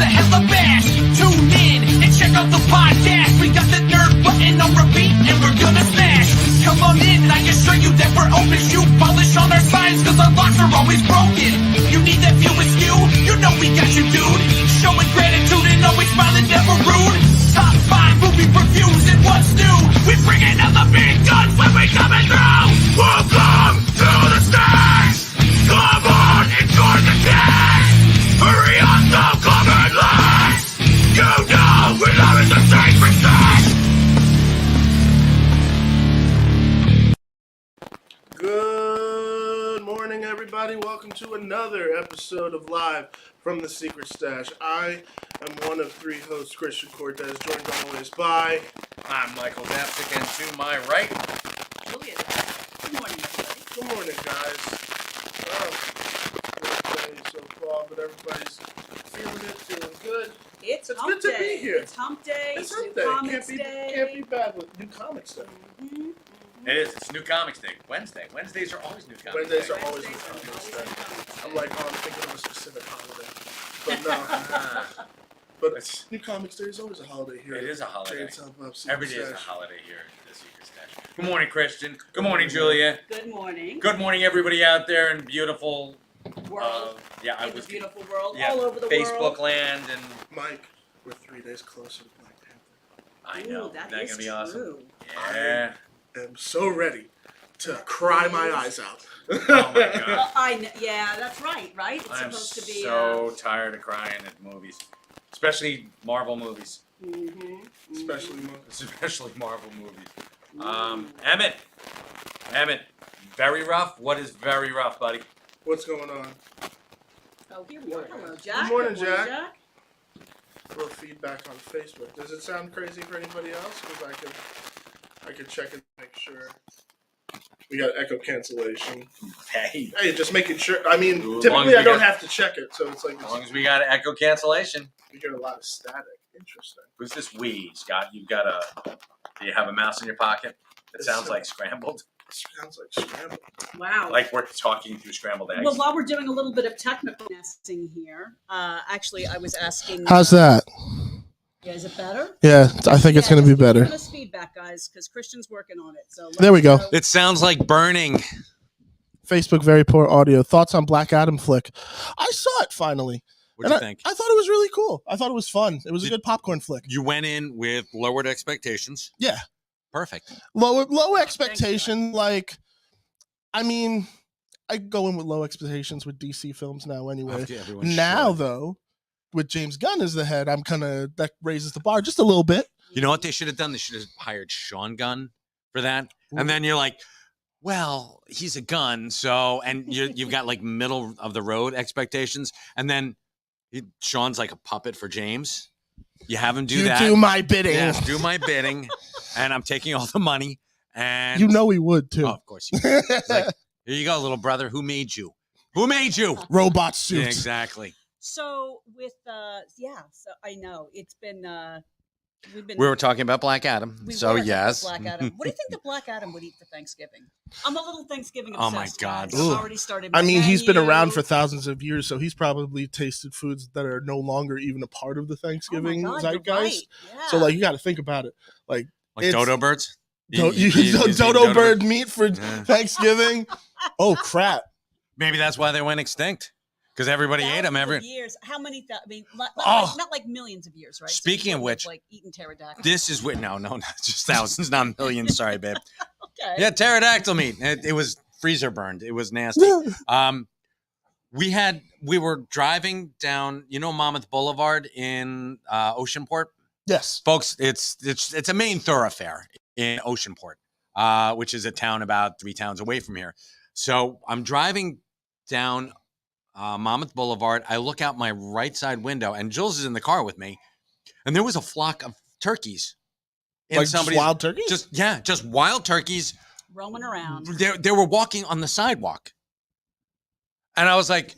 a hella bash. Tune in and check out the podcast. We got the nerd button on repeat and we're gonna smash. Come on in and I can show you that we're open. Shoe polish on our signs cause our locks are always broken. You need that view askew? You know we got you, dude. Showing gratitude and always smiling, never rude. Top 5 movie reviews and what's new. We bringing out the big guns when we coming through. Welcome to the stage. Come on, enjoy the day. Hurry up, don't come in late. You know we love it the sacred thing. Good morning, everybody. Welcome to another episode of Live from the Secret Stash. I am one of 3 hosts, Christian Cortez, joined always by... I'm Michael Dapsick, and to my right, Julia. Good morning, everybody. Good morning, guys. Day so far, but everybody's feeling good. It's It's hump good to day. be here. It's hump day. It's New hump day. Comics Can't day. be bad with New Comics Day. Mhm. it is. It's New Comics Day. Wednesdays are always New Comics Wednesdays Day. are always New Wednesdays are Comics always Day. New Comics I'm Day. like, I'm thinking of a specific holiday. But no. But New Comics Day is always a holiday here. It is a holiday. Every Every day is a holiday here at the Secret Stash. Good morning, Christian. Good morning, Julia. Good morning. Good morning, everybody out there in beautiful, World. I In the was beautiful world. yeah, All over the Facebook world. land, and Mike, we're 3 days closer to Black Panther. I Ooh, know that that's is gonna be awesome. true. Yeah. I am so ready to cry my eyes out. Oh my God. Well, yeah, that's right. Right? It's I'm supposed to be. so tired of crying at movies, especially Marvel movies. Especially Mike. Especially Marvel movies. Emmett, very rough. What is very rough, buddy? What's going on? Oh, here we are. Hello, Jack. Good morning, Good Jack. A little feedback on Facebook. Does it sound crazy for anybody else? Because I could check it, make sure. We got echo cancellation. Hey, Hey, just making sure. I mean, As long typically as I we don't got- have to check it, so it's like as long as we got echo cancellation. we get a lot of static. Interesting. Who's this we, Scott? You've got do you have a mouse in your pocket? It It's, sounds like scrambled. Sounds like scrambled. Wow. Like we're talking through scrambled eggs. Well, while we're doing a little bit of technical nesting here, actually, I was asking. How's that? Yeah, is it better? Yeah, I think it's Yeah, going to be just better. Give us feedback, guys, because Christian's working on it. So There we go. It sounds like burning. Facebook, very poor audio. Thoughts on Black Adam flick? I saw it finally. What'd you And think? I thought it was really cool. I thought it was fun. It was a Did- good popcorn flick. You went in with lowered expectations. Yeah. Perfect. Low expectation. Like, I mean, I go in with low expectations with DC films now anyway. Okay, everyone Now, should. though, with James Gunn as the head, I'm kind of, that raises the bar just a little bit. You know what they should have done? They should have hired Sean Gunn for that. And then you're like, well, he's a gun, so and you've got like middle of the road expectations, and then Sean's like a puppet for James. You have him do You that. do my bidding. Yeah, do my bidding, and I'm taking all the money. And You know he would, too. oh, of course, you would. It's like, here you go, little brother. Who made you? Who made you? Robot Yeah, suits. exactly. So with so I know it's been we've been We were talking about Black Adam, we so were talking about yes. Black Adam. What do you think that Black Adam would eat for Thanksgiving? I'm a little Thanksgiving Oh my obsessed. God. guys. I've Ooh. already started. I my mean, he's been menu. around for thousands of years, so he's probably tasted foods that are no longer even a part of the Oh my Thanksgiving God, you're zeitgeist. right. So, Yeah. like, you got to think about it. Like, Like It's- dodo birds. dodo bird meat for Yeah. Thanksgiving. Oh crap! Maybe that's why they went extinct because everybody ate them. Thousands of years. How many? I mean, not Oh. like millions of years, right? So Speaking of people which, like eating pterodactyl. This is what? No, not just thousands, not millions. Sorry, babe. Okay. Yeah, pterodactyl meat. It was freezer burned. It was nasty. We were driving down, Monmouth Boulevard in Oceanport. Yes. Folks, it's a main thoroughfare in Oceanport, which is a town about 3 towns away from here. So I'm driving down Monmouth Boulevard. I look out my right side window, and Jules is in the car with me, and there was a flock of turkeys. in Like just somebody's- wild turkeys? just wild turkeys. Roaming around. They were walking on the sidewalk, and I was like,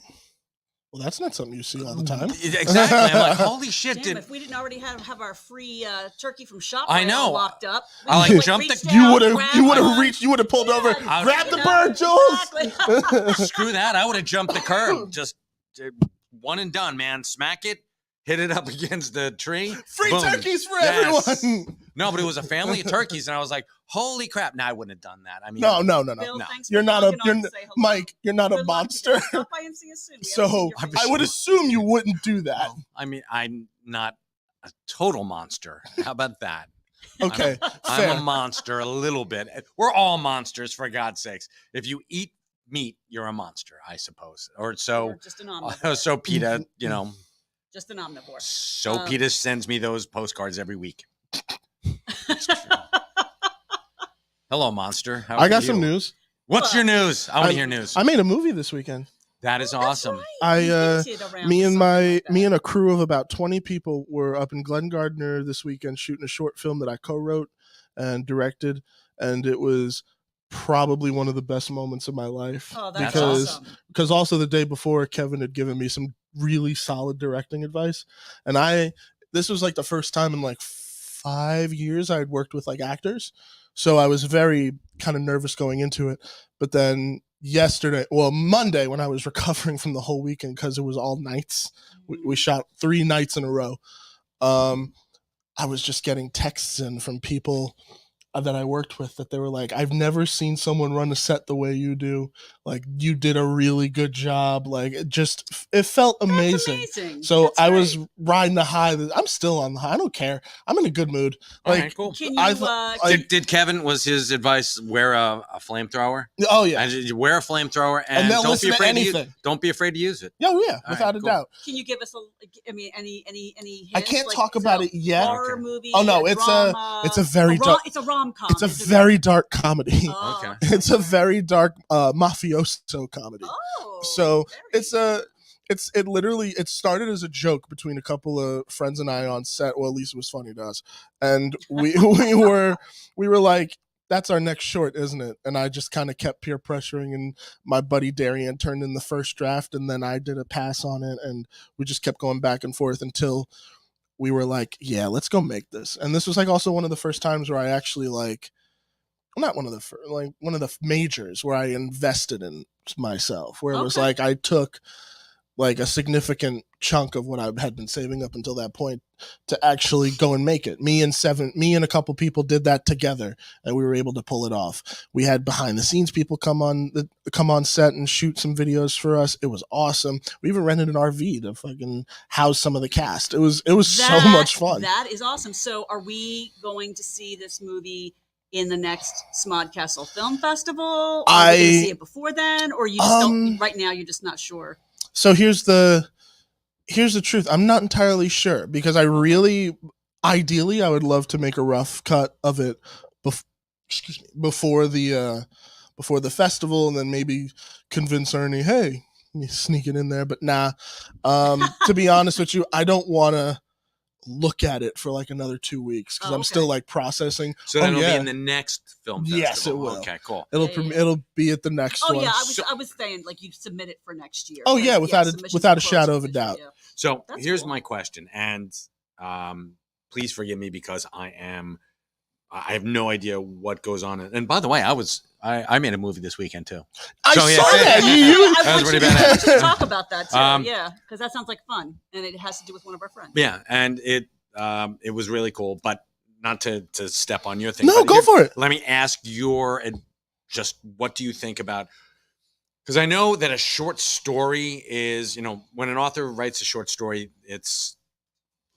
Well, that's not something you see all the time. exactly. I'm like, holy shit! Damn, Did if we didn't already have our free turkey from ShopRite I know. locked up, we I, like, could've, jumped reached the- You down, would have grabbed you would have one. reached, you would have pulled over, Yeah, grab you the know, bird, Jules. exactly. screw that? I would have jumped the curb. Just one and done, man. Smack it, hit it up against the tree. Free Boom. turkeys for Yes. everyone. No, but it was a family of turkeys, and I was like, "Holy crap!" No, I wouldn't have done that. I mean, No. Bill, No. thanks You're for not logging a you're on to say hello. Mike. You're not a Good luck monster. today. Stop by and see us soon. We haven't So seen your I'm face. I would assume you wouldn't do that. no, I mean, I'm not a total monster. How about that? Okay, I'm fair. a monster a little bit. We're all monsters, for God's sakes. If you eat meat, you're a monster, I suppose. Or so. Or just an omnivore. So PETA, you know. Just an omnivore. So PETA sends me those postcards every week. Hello, monster. How I are got you? some news. What's your news? I want I- to hear news. I made a movie this weekend. That is awesome. I, Me and me a crew of about 20 people were up in Glen Gardner this weekend shooting a short film that I co-wrote and directed, and it was probably one of the best moments of my life. Oh, that's because awesome. because also the day before Kevin had given me some really solid directing advice, and this was like the first time in like 5 years I had worked with like actors, so I was very kind of nervous going into it. But then Monday, when I was recovering from the whole weekend because it was all nights, we shot 3 nights in a row. I was just getting texts in from people that I worked with that they were like, I've never seen someone run a set the way you do. Like, you did a really good job. Like, it felt amazing. That's amazing. So That's I was great. riding the high. I'm still on the high. I don't care. I'm in a good mood. All Like, right, cool. Can I you? thought- Did Kevin, was his advice wear a flamethrower? oh yeah. And you wear a flamethrower and, And they'll don't listen be to afraid to use, anything. don't be afraid to use it. Yeah, yeah, right, without a cool. doubt. Can you give us any hints? I can't Like, talk is about a it yet. Horror Okay. movie. Oh, no, it's a very dark- It's a rom-com. It's a isn't it? very dark comedy. Oh, Okay. It's a very dark mafioso comedy. Oh, So very it literally started as a joke between a couple of friends and I on set. Well, at least it was funny to us, and we were like, that's our next short, isn't it? And I just kind of kept peer pressuring, and my buddy Darian turned in the first draft, and then I did a pass on it, and we just kept going back and forth until we were like, yeah, let's go make this. And this was like also one of the first times where I actually like, not one of the one of the majors where I invested in myself, where it was Okay. like I took like a significant chunk of what I had been saving up until that point to actually go and make it. Me and a couple people did that together, and we were able to pull it off. We had behind the scenes people come on set and shoot some videos for us. It was awesome. We even rented an RV to fucking house some of the cast. It was so much fun. That is awesome. So, are we going to see this movie in the next Smodcastle Film Festival? Or are we going to see it before then, or you just don't? Right now, you're just not sure. So here's the truth. I'm not entirely sure because ideally I would love to make a rough cut of it before the festival, and then maybe convince Ernie, hey, you sneak it in there. But nah. To be honest with you, I don't want to look at it for like another 2 weeks because Oh, I'm okay. still like processing. So then it'll yeah. be in the next film festival. Yes, it will. Okay, cool. Yeah. It'll be at the next Oh one. yeah, I was saying like you submit it for next year. Oh, Like, yeah, without a submissions without a are shadow closed of a this doubt. year, yeah. So That's here's cool. my question, and please forgive me because I have no idea what goes on. And by the way, I made a movie this weekend too. I So, yeah. saw that. I That was want you pretty to- I want you badass. to talk about that too. Um, Yeah, because that sounds like fun, and it has to do with one of our friends. Yeah, and it was really cool, but not to step on your thing. No, but go for it. Let me ask just what do you think about? Because I know that a short story is, when an author writes a short story,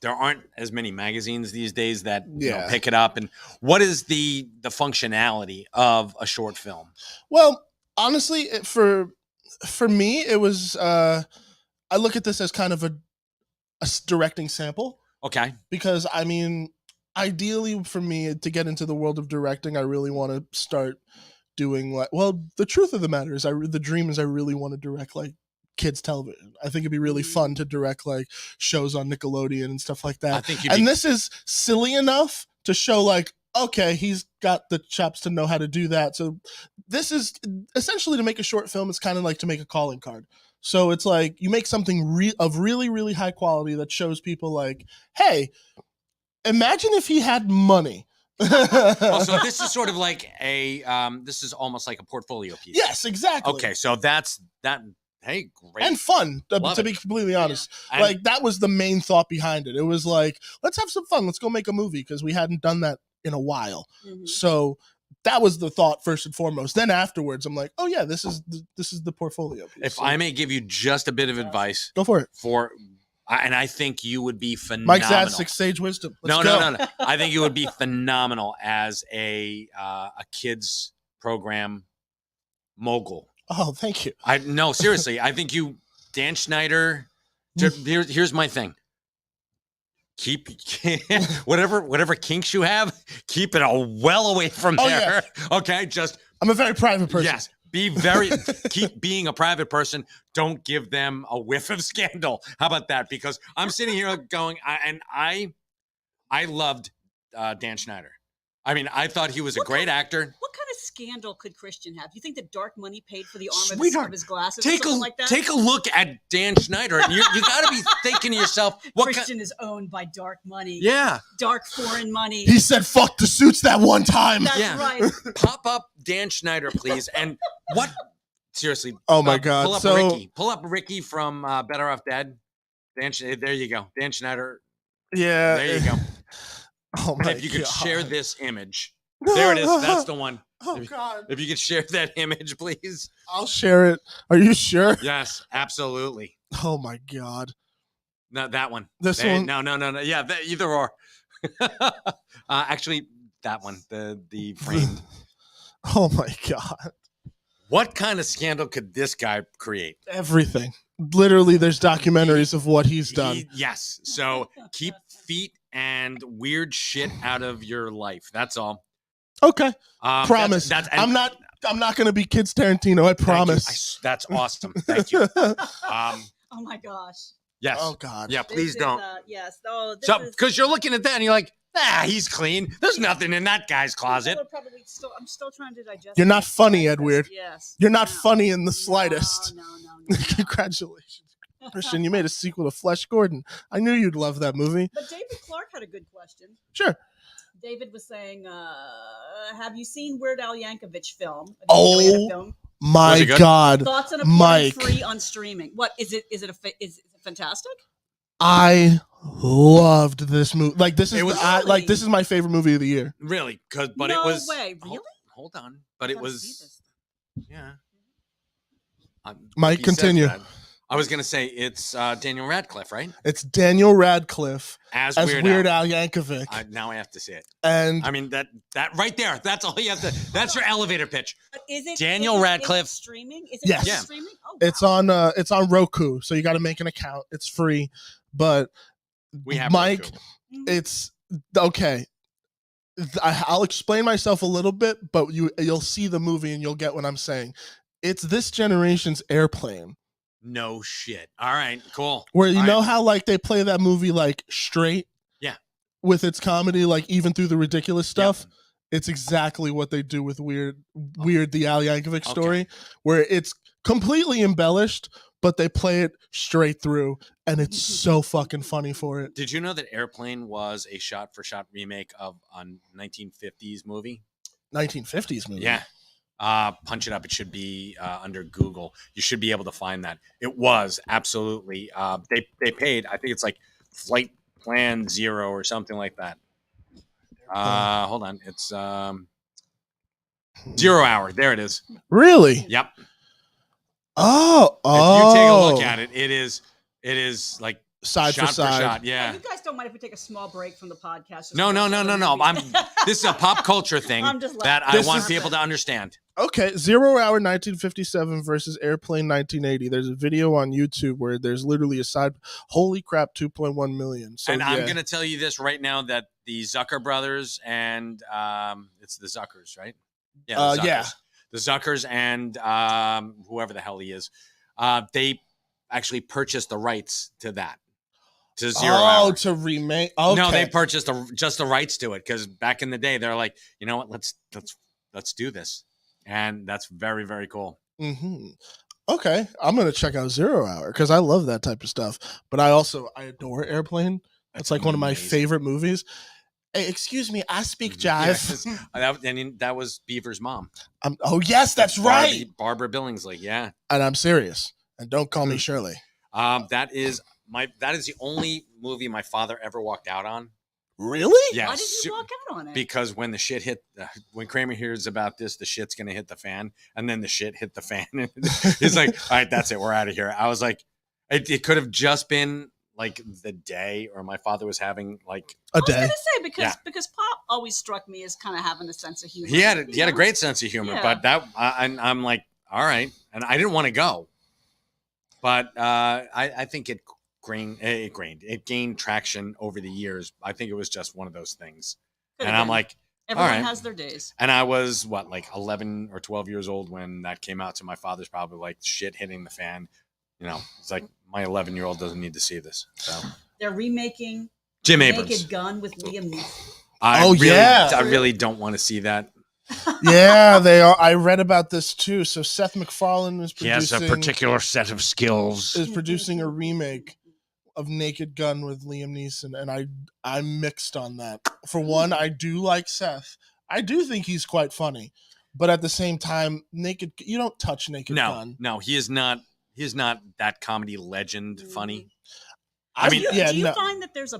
there aren't as many magazines these days that Yeah. pick it up. And what is the functionality of a short film? Well, honestly, for me, it was. I look at this as kind of a directing sample Okay, because I mean, ideally for me to get into the world of directing, I really want to start doing the truth of the matter is the dream is I really want to direct like kids television. I think it'd be really fun to direct like shows on Nickelodeon and stuff like that. I think And this is silly enough to show like, okay, he's got the chops to know how to do that. So this is essentially to make a short film. It's kind of like to make a calling card. So it's like you make something of really, really high quality that shows people like, hey, imagine if he had money. so this is sort of like this is almost like a portfolio piece. Yes, exactly. Okay, so that hey, great. and fun. Love To it. be completely honest, And- like that was the main thought behind it. It was like, let's have some fun. Let's go make a movie because we hadn't done that in a while. Mhm. So that was the thought first and foremost. Then afterwards, I'm like, oh yeah, this is the portfolio piece. if So I may give you just a bit of advice go for it, and I think you would be phenomenal. Mike Zadzik, Sage Wisdom. Let's go. No. I think you would be phenomenal as a kids program mogul. Oh, thank you. No, seriously. I think Dan Schneider. Here's my thing. Keep whatever kinks you have, keep it well away from Oh, there. Okay, just I'm a very private person. yes. Keep being a private person. Don't give them a whiff of scandal. How about that? Because I'm sitting here going, I loved Dan Schneider. I mean, I thought he was a great actor. What kind of scandal could Christian have? Do you think that dark money paid for the arm of Sweetheart, his glasses or Take something like that? a look at Dan Schneider, and you got to be thinking to yourself, what kind? Christian is owned by dark money. Yeah, Dark foreign money. He said, "Fuck the suits" that one time. That's yeah. right. Pop up Dan Schneider, please. And what? Seriously. Oh my God. Pull up So- Ricky. Pull up Ricky from Better Off Dead. There you go. Dan Schneider. Yeah. There you go. Oh And my if you could God. share this image, there it is. That's the one. Oh God. If you could share that image, please. I'll share it. Are you sure? Yes, absolutely. Oh my God. No, that one. This There- one. No. Yeah, either or. Actually, that one. The framed. Oh my God. What kind of scandal could this guy create? Everything. Literally, there's documentaries of what he's done. Yes. So keep feet and weird shit out of your life. That's all. Okay. That's, Promise. and I'm not gonna be Kids Tarantino. I thank you. promise. That's awesome. Thank you. Oh my gosh. Yes. Oh God. Yeah. This Please is, don't. yes. Oh, this So, is. because you're looking at that and you're like, he's clean. There's nothing in that guy's closet. People are probably still. I'm still trying to digest. You're not this. funny, Edward. Yes. You're not No. funny in the slightest. No. Congratulations, Christian. You made a sequel to Flesh Gordon. I knew you'd love that movie. But David Clark had a good question. Sure. David was saying, "Have you seen Weird Al Yankovic film? Oh. Film? Was My it good? God. Thoughts on a Mike. free on streaming? What is it? Is it fantastic? I loved this movie. Like this is It was- this is my favorite movie of the year. Really? But no it was. way. Really? Hold on. But it Gotta see was. this. Yeah. Mike, He says continue. that. I was gonna say it's Daniel Radcliffe, right? It's Daniel Radcliffe As as Weird, Weird Al. Al Yankovic, Now I have to say it. and I mean that right there. That's all you have to. That's your elevator pitch. But is it Daniel is it Radcliffe. streaming? Is it Yes. Yeah. streaming? Oh, it's wow. on Roku, so you got to make an account. It's free, but We have Mike. Roku. Mhm. It's okay. I'll explain myself a little bit, but you'll see the movie and you'll get what I'm saying. It's this generation's Airplane, No shit. All right. Cool. where you All know right. how like they play that movie like straight, Yeah. with its comedy, like even through the ridiculous Yep. stuff. It's exactly what they do with Weird the Al Yankovic Okay. story, where it's completely embellished, but they play it straight through, and it's so fucking funny for it. Did you know that Airplane was a shot-for-shot remake of a 1950s movie? 1950s movie. Yeah. Punch it up. It should be under Google. You should be able to find that. It was absolutely. They paid. I think it's like Flight Plan 0 or something like that. Hold on. It's 0 Hour. There it is. Really? Yep. Oh, If you take a look at it, it is like side shot for side. shot. Yeah. You guys don't mind if we take a small break from the podcast? just No. to watch other movies? This is a pop culture thing I'm just that I This want is- people to understand. Okay, 0 Hour 1957 versus Airplane 1980. There's a video on YouTube where there's literally a side. Holy crap, 2.1 million. So And yeah. I'm going to tell you this right now that the Zucker brothers and it's the Zuckers, right? Yeah. The Zuckers. Yeah. The Zuckers and whoever the hell he is, they actually purchased the rights to that, to 0 Hour. to remake. Okay. No, they purchased just the rights to it because back in the day they're like, you know what, let's do this, and that's very, very cool. Mm-hmm. Okay, I'm gonna check out 0 Hour because I love that type of stuff. But I adore Airplane. It's like one of my amazing. favorite movies. Hey, excuse me, I speak jive. Yes. That was Beaver's mom. Oh yes, that's right. Barbara Billingsley. Yeah. And I'm serious. And don't call me Shirley. That is the only movie my father ever walked out on. Really? Yeah. Why did you walk out on it? Because when the shit hit, when Kramer hears about this, the shit's gonna hit the fan, and then the shit hit the fan. And he's like, "All right, that's it, we're out of here." I was like, it could have just been like the day, or my father was having like A I was day. gonna say because Yeah. because Pop always struck me as kind of having a sense of humor. he had a you know? great sense of humor, Yeah. but that I'm like, all right, and I didn't want to go, but I think it gained traction over the years. I think it was just one of those things, Could've and I'm been. like, Everyone all right. has their days. and I was what, like 11 or 12 years old when that came out. So my father's probably like, shit hitting the fan. You know, it's like my 11-year-old doesn't need to see this. So They're remaking Jim Abrams. Naked Gun with Liam Neeson. Oh, yeah. I really don't want to see that. Yeah, they are. I read about this too. So Seth MacFarlane is He has producing a particular set of skills. is producing a remake of Naked Gun with Liam Neeson, and I'm mixed on that. For one, I do like Seth. I do think he's quite funny, but at the same time, you don't touch Naked Gun. No, he is not. He is not that comedy legend funny. I mean, do you find that there's a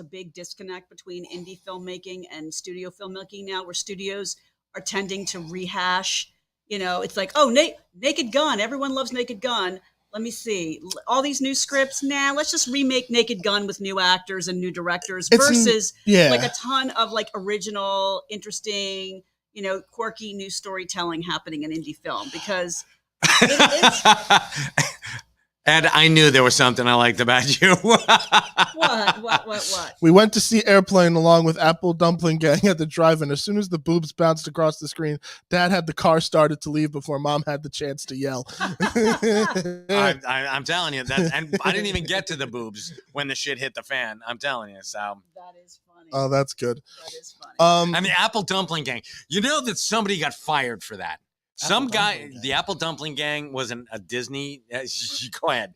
big disconnect between indie filmmaking and studio filmmaking now, where studios are tending to rehash? You know, it's like, oh, Naked Gun. Everyone loves Naked Gun. Let me see. All these new scripts. Nah, let's just remake Naked Gun with new actors and new directors versus like a ton of like original, interesting, you know, quirky new storytelling happening in indie film because it's And I knew there was something I liked about you. what? We went to see Airplane along with Apple Dumpling Gang at the drive-in. As soon as the boobs bounced across the screen, Dad had the car started to leave before Mom had the chance to yell. I'm telling you that, and I didn't even get to the boobs when the shit hit the fan. I'm telling you. So That is funny. Oh, that's good. That is funny. and the Apple Dumpling Gang. You know that somebody got fired for that. Some guy, the Apple Dumpling Gang was a Disney. Go ahead,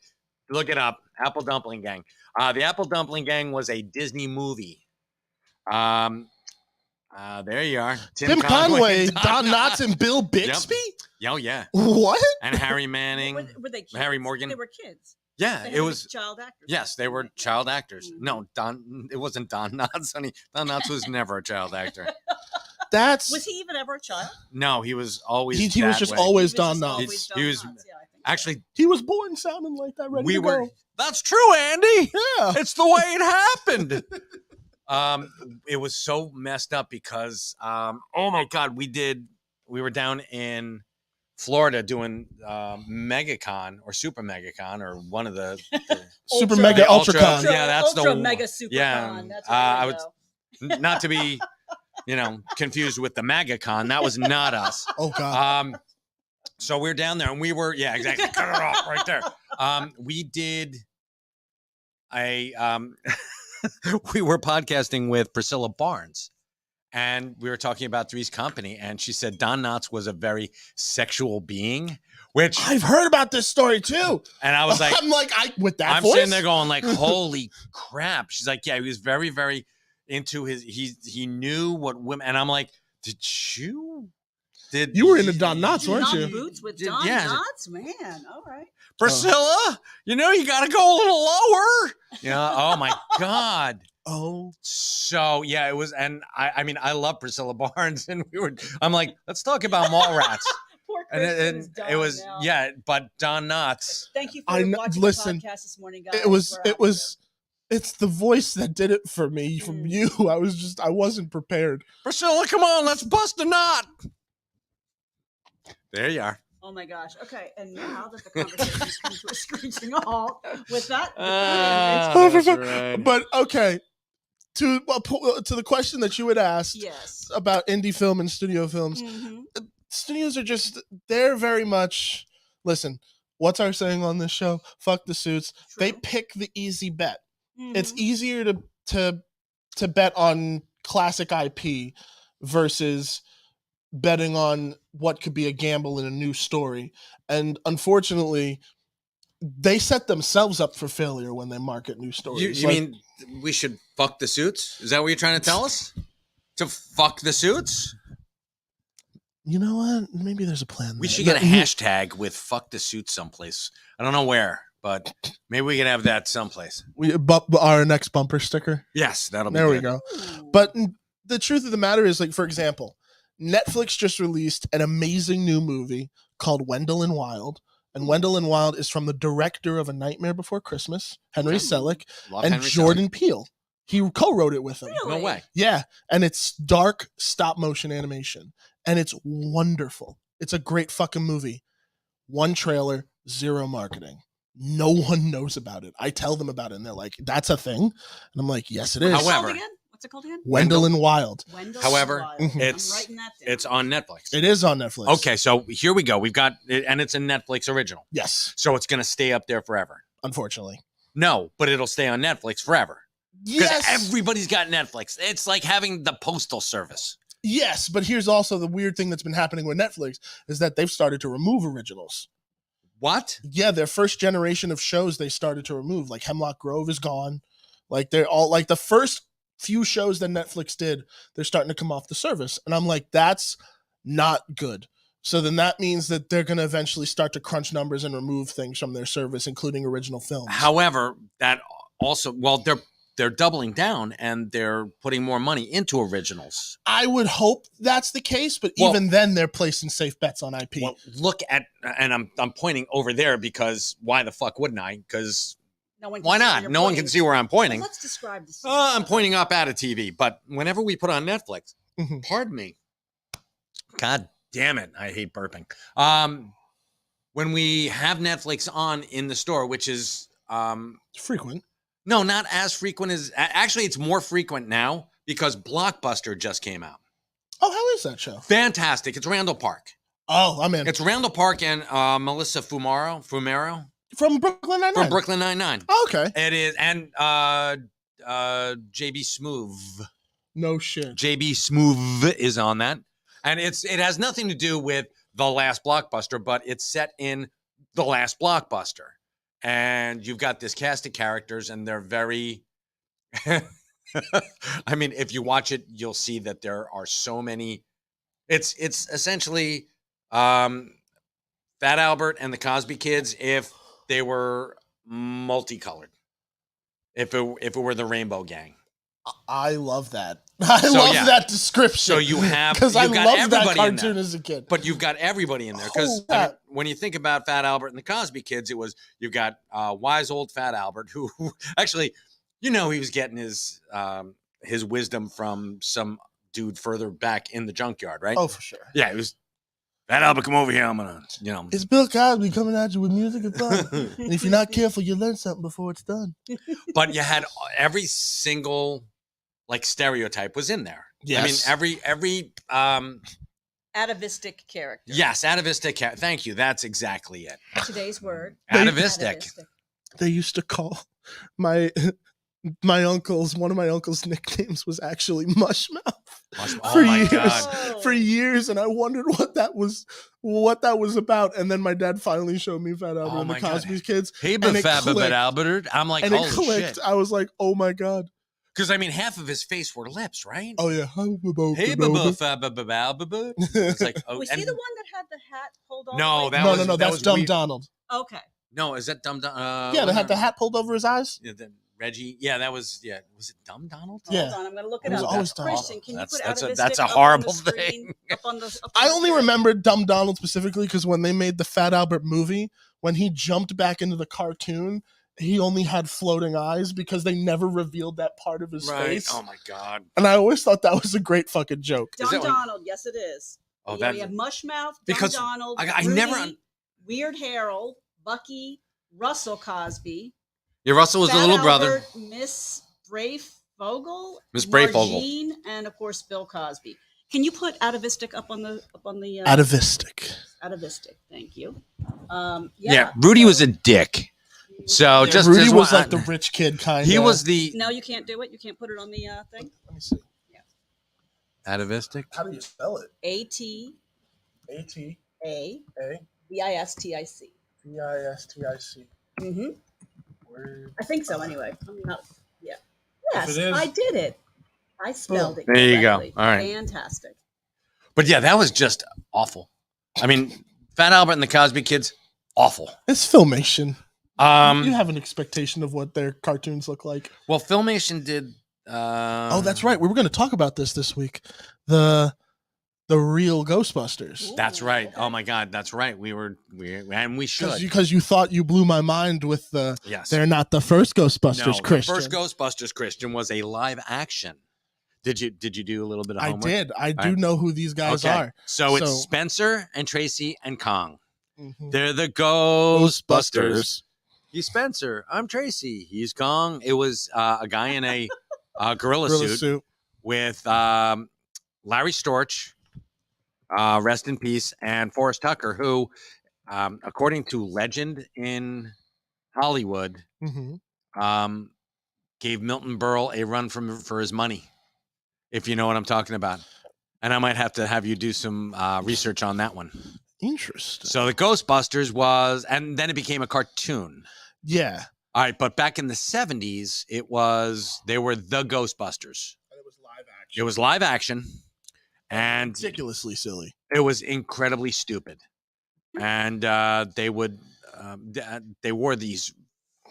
look it up. Apple Dumpling Gang. The Apple Dumpling Gang was a Disney movie. There you are. Tim Conway, Don Knotts, and Bill Bixby? Oh, yeah. What? And Harry Manning. Were they kids? Harry Morgan. They were kids. Yeah, They it had was. child actors. Yes, they were Right, yeah. child actors. Mhm. No, it wasn't Don Knotts, honey. Don Knotts was never a child actor. Was he even ever a child? No, he was always. He was that just way. always He Don was just Knotts. always Don He was- Knotts, yeah, I think so. Actually, He was born sounding like that, ready we to were. go. That's true, Andy. Yeah. It's the way it happened. It was so messed up because, oh my God, we were down in Florida doing MegaCon or Super MegaCon or one of the Super Ultra- Mega Ultra- UltraCon. yeah, that's the Ultra one. Mega Super Yeah, Con. That's I what would- not to be, confused with the MegaCon. That was not us. Oh God. So we were down there and we were, yeah, exactly. Cut it off right there. We did we were podcasting with Priscilla Barnes and we were talking about Three's Company. And she said Don Knotts was a very sexual being, which, I've heard about this story too. and I was like, I'm like, with that I'm voice? sitting there going like, holy crap. She's like, yeah, he was very, very into he knew what women, and I'm like, You were into Don Knotts, weren't Don you? Boots with Did- Don yeah. Knotts, man. All right. Priscilla, you got to go a little lower. Oh my God. Oh. So yeah, it was, and I mean, I love Priscilla Barnes, and I'm like, let's talk about Mallrats. Poor and Kristen is done it was, now. yeah, but Don Knotts. Thank you I for know- watching listen, the podcast this morning, guys. It's the voice that did it for me from you. I wasn't prepared. Priscilla, come on, let's bust a knot. There you are. Oh my gosh. Okay, and now that the conversation has come to a screeching halt, with that, That's right. But okay, to the question that you had asked yes. about indie film and studio films, Mhm. studios are they're very much, listen, what's our saying on this show? Fuck the suits. They True. pick the easy bet. It's Mhm. easier to bet on classic IP versus betting on what could be a gamble in a new story. And unfortunately, they set themselves up for failure when they market new stories. You mean we should fuck the suits? Is that what you're trying to tell us? To fuck the suits? You know what? Maybe there's a plan. We there. should get a No, hashtag with "fuck the suit" someplace. I don't know where, but maybe we can have that someplace. our next bumper sticker. Yes, that'll be There we good. go. But the truth of the matter is, like, for example, Netflix just released an amazing new movie called Wendell and Wild. And Wendell and Wild is from the director of A Nightmare Before Christmas, Henry Selick, Love and Henry Jordan Peele. He co-wrote it with him. Selick. No Really? way. Yeah, and it's dark stop motion animation, and it's wonderful. It's a great fucking movie. One trailer, zero marketing. No one knows about it. I tell them about it, and they're like, "That's a thing," and I'm like, "Yes, it is." What's it However- called again? What's it called again? Wendell and Wild. Wendell However, Wild. it's- I'm writing that down. It's on Netflix. It is on Netflix. Okay, so here we go. We've got, and it's a Netflix original, Yes, so it's going to stay up there forever. unfortunately. No, but it'll stay on Netflix forever because Yes, everybody's got Netflix. It's like having the postal service. yes, but here's also the weird thing that's been happening with Netflix is that they've started to remove originals. What? Yeah, their first generation of shows they started to remove. Like Hemlock Grove is gone. Like they're all like the first few shows that Netflix did, they're starting to come off the service. And I'm like, that's not good. So then that means that they're going to eventually start to crunch numbers and remove things from their service, including original films. However, that also, well, they're doubling down and they're putting more money into originals. I would hope that's the case, but Well- even then they're placing safe bets on IP. Well, look at, and I'm pointing over there because why the fuck wouldn't I? Because No one can why see where not? you're No one can pointing. see where I'm pointing. Well, let's describe this. I'm pointing up at a TV, but whenever we put on Netflix, Mhm. pardon me. God damn it. I hate burping. When we have Netflix on in the store, which is, Frequent. no, not as frequent as, actually, it's more frequent now because Blockbuster just came out. Oh, how is that show? Fantastic. It's Randall Park. Oh, I'm in. It's Randall Park and Melissa Fumero From Brooklyn Nine-Nine. from Brooklyn Nine-Nine. Oh, okay. It is, and JB Smoove. No shit. JB Smoove is on that. And it has nothing to do with the last Blockbuster, but it's set in the last Blockbuster. And you've got this cast of characters, and they're very. I mean, if you watch it, you'll see that there are so many. It's essentially Fat Albert and the Cosby Kids if they were multicolored. If it were the Rainbow Gang. I love that. I So, love yeah. that description. So you have because I you've got loved that everybody in cartoon there. as a kid. But you've got everybody in there because Oh, yeah. when you think about Fat Albert and the Cosby Kids, you've got wise old Fat Albert who actually, he was getting his wisdom from some dude further back in the junkyard, right? Oh, for sure. Yeah, it was Fat Albert. Come over here. I'm gonna, It's Bill Cosby coming at you with music and fun. And if you're not careful, you learn something before it's done. But you had every single like stereotype was in there. Yes. I mean every Atavistic character. yes, atavistic. Thank you. That's exactly it. Today's word. Atavistic. They used to call my uncle's, one of my uncle's nicknames was actually Mushmouth. Oh For my years. god. For years, and I wondered what that was about. And then my dad finally showed me Fat Albert Oh and the my God. Cosby's Kids, Hey, And it Fabba clicked. Albert. I'm like, and it holy clicked. shit. I was like, oh my god. Because I mean, half of his face were lips, right? Oh yeah. Hey, Fabba Albert. It's like, oh, Was he the one that had the hat pulled off? No, like- that no, was- no, no. that That's was Dumb we- Donald. Okay. No, is that Dumb? Yeah, they had the hat pulled over his eyes. Yeah, Reggie. Yeah, that was. Yeah, was it Dumb Donald? Yeah. Hold on, I'm going to look it It was up. always Tom. Christian, can you That's- put that's a- Atavistic that's a up on horrible the screen? thing. Up on the I only remember Dumb Donald specifically because when they made the Fat Albert movie, when he jumped back into the cartoon, he only had floating eyes because they never revealed that part of his Right. face. Oh my god. And I always thought that was a great fucking joke. Is Dumb that one- Donald, yes it is. Oh, Yeah, that. we have Mushmouth, Because Dumb Donald, I never Rudy, Weird Harold, Bucky, Russell Cosby, Yeah, Russell was the Fat little brother. Albert, Miss Brayfogle, Miss Brayfogle. Margene, and of course Bill Cosby. Can you put Atavistic up on the Atavistic. Atavistic? Thank you. Yeah, Rudy was a dick. So Yeah, just Rudy as was one- like the rich kid kind. He was the No, you can't do it. You can't put it on the thing. Let me see. atavistic. How do you spell it? ATAVISTIC. A-T-A-V-I-S-T-I-C. Mm-hmm. Word. I think so. Anyway, I'm not. Yeah. If Yes, it is- I did it. I spelled it. There you go. correctly. All right. Fantastic. But yeah, that was just awful. I mean, Fat Albert and the Cosby Kids, awful. It's Filmation. You Um, have an expectation of what their cartoons look like. well, Filmation did. Oh, that's right. We were going to talk about this week. The real Ghostbusters. That's right. Okay. Oh my God, that's right. We should. Because you thought you blew my mind with the. Yes. They're not the first Ghostbusters, No, Christian. the first Ghostbusters, Christian, was a live action. Did you do a little bit of I homework? did. I do Alright. know who these guys are. So it's So- Spencer and Tracy and Kong. Mhm. They're the Ghostbusters. He's Spencer. I'm Tracy. He's Kong. It was a guy in a gorilla Gorilla suit suit. with Larry Storch, rest in peace, and Forrest Tucker, who, according to legend in Hollywood, hmm gave Milton Berle a run for his money, if you know what I'm talking about. And I might have to have you do some research on that one. Interesting. So the Ghostbusters was, and then it became a cartoon. Yeah. All right, but back in the 70s, they were the Ghostbusters. It was live action. It was live action, and ridiculously silly. it was incredibly stupid. And they wore these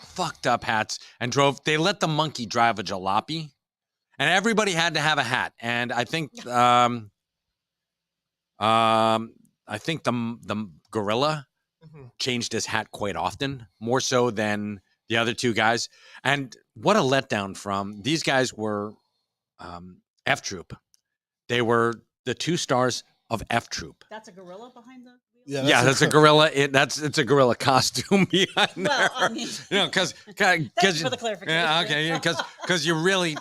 fucked up hats and they let the monkey drive a jalopy, and everybody had to have a hat. And I think the gorilla changed his hat quite often, more so than the other two guys. And what a letdown from these guys were F Troop. They were the 2 stars of F Troop. That's a gorilla behind the wheel? Yeah, that's a gorilla. It's a gorilla costume behind there. Well, I mean, Because thanks for the clarification. yeah, okay, because you really,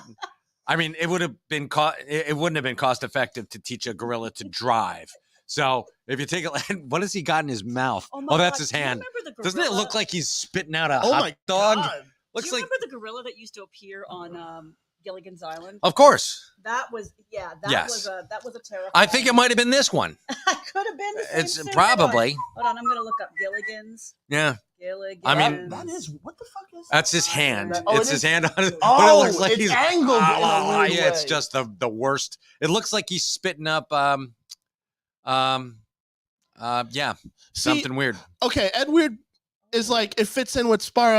I mean, it would have been it wouldn't have been cost effective to teach a gorilla to drive. So if you take a what has he got in his mouth? my Oh, that's God, his do you hand. remember the Doesn't it look gorilla- like he's spitting out a Oh hot my dog? God. Looks Do you like, remember the gorilla that used to appear on Gilligan's Island? of course. That was Yes. that was a terrifying. I think it might have been this one. could have been the same It's suit. probably, Hold on, I'm gonna look up Gilligan's. yeah. Gilligan's. I mean, That is what the fuck is That's his hand. Oh, It's it his is? hand on it. Oh, It looks like it's he's angled in a weird yeah, it's way. just the worst. It looks like he's spitting up yeah, See, something weird. okay, Ed Weird is like it fits in with Far